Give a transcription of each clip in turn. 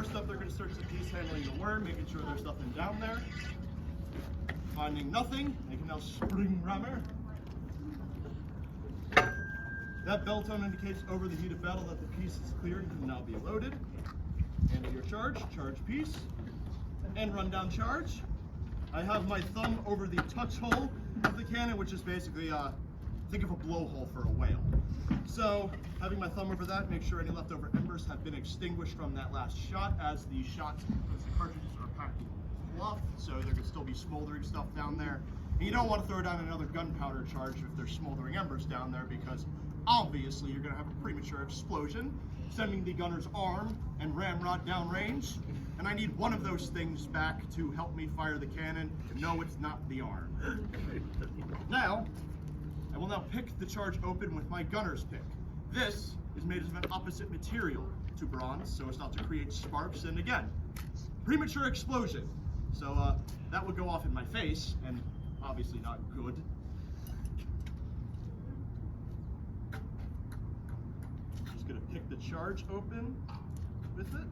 first up, they're going to search the piece, handling the worm, making sure there's nothing down there. Finding nothing, they can now spring rammer. That bell tone indicates over the heat of battle that the piece is cleared and can now be loaded. Handle your charge piece, and run down charge. I have my thumb over the touch hole of the cannon, which is basically, think of a blowhole for a whale. So, having my thumb over that, make sure any leftover embers have been extinguished from that last shot, as the shots, because the cartridges are packed with fluff, so there could still be smoldering stuff down there. And you don't want to throw down another gunpowder charge if there's smoldering embers down there, because obviously you're going to have a premature explosion, sending the gunner's arm and ramrod downrange. And I need one of those things back to help me fire the cannon. No, it's not the arm. Now, I will now pick the charge open with my gunner's pick. This is made of an opposite material to bronze, so as not to create sparks, and again, premature explosion. So that would go off in my face, and obviously not good. Just gonna pick the charge open with it.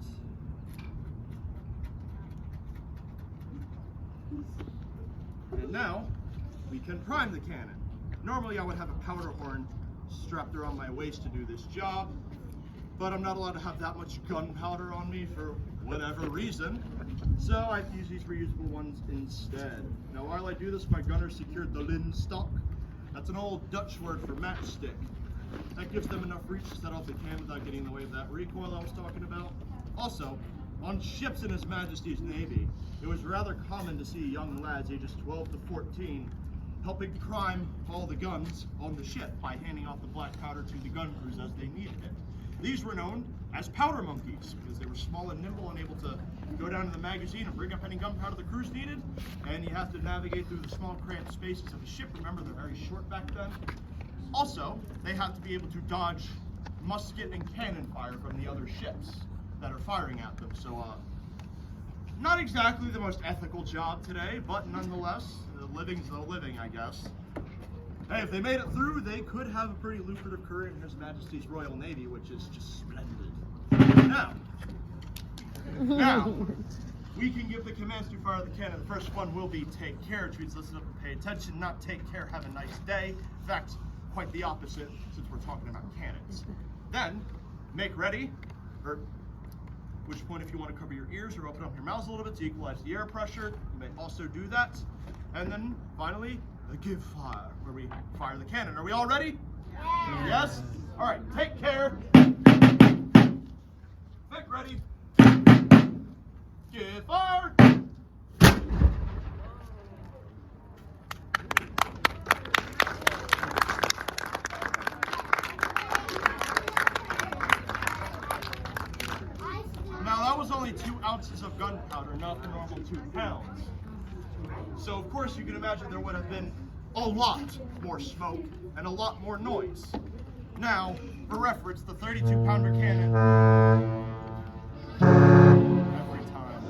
And now, we can prime the cannon. Normally I would have a powder horn strapped around my waist to do this job, but I'm not allowed to have that much gunpowder on me for whatever reason, so I use these reusable ones instead. Now while I do this, my gunner secured the linstock. That's an old Dutch word for matchstick. That gives them enough reach to set off the cannon without getting in the way of that recoil I was talking about. Also, on ships in His Majesty's Navy, it was rather common to see young lads ages 12 to 14 helping prime all the guns on the ship by handing off the black powder to the gun crews as they needed it. These were known as powder monkeys because they were small and nimble and able to go down to the magazine and bring up any gunpowder the crews needed. And you have to navigate through the small cramped spaces of the ship. Remember, they're very short back then. Also, they have to be able to dodge musket and cannon fire from the other ships that are firing at them. So, not exactly the most ethical job today, but nonetheless, the living's the living, I guess. Hey, if they made it through, they could have a pretty lucrative career in His Majesty's Royal Navy, which is just splendid. Now, we can give the commands to fire the cannon. The first one will be take care, which means listen up and pay attention, not take care, have a nice day. In fact, quite the opposite, since we're talking about cannons. Then, make ready, or at which point if you want to cover your ears or open up your mouths a little bit to equalize the air pressure, you may also do that. And then, finally, the give fire, where we fire the cannon. Are we all ready? Yeah. Yes? All right, take care. Make ready. Give fire. Now that was only 2 ounces of gunpowder, not the normal 2 pounds. So of course you can imagine there would have been a lot more smoke and a lot more noise. Now, for reference, the 32-pounder cannon, every time.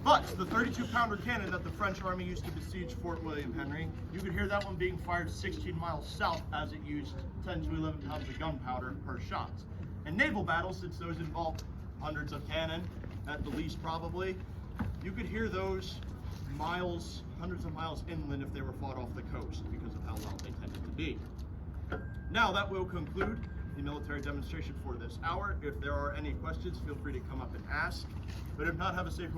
But the 32-pounder cannon that the French Army used to besiege Fort William Henry, you could hear that one being fired 16 miles south as it used 10 to 11 pounds of gunpowder per shot. In naval battles, since those involved hundreds of cannon, at the least probably, you could hear those miles, hundreds of miles inland if they were fought off the coast because of how well they tended to be. Now that will conclude the military demonstration for this hour. If there are any questions, feel free to come up and ask. But if not, have a safe and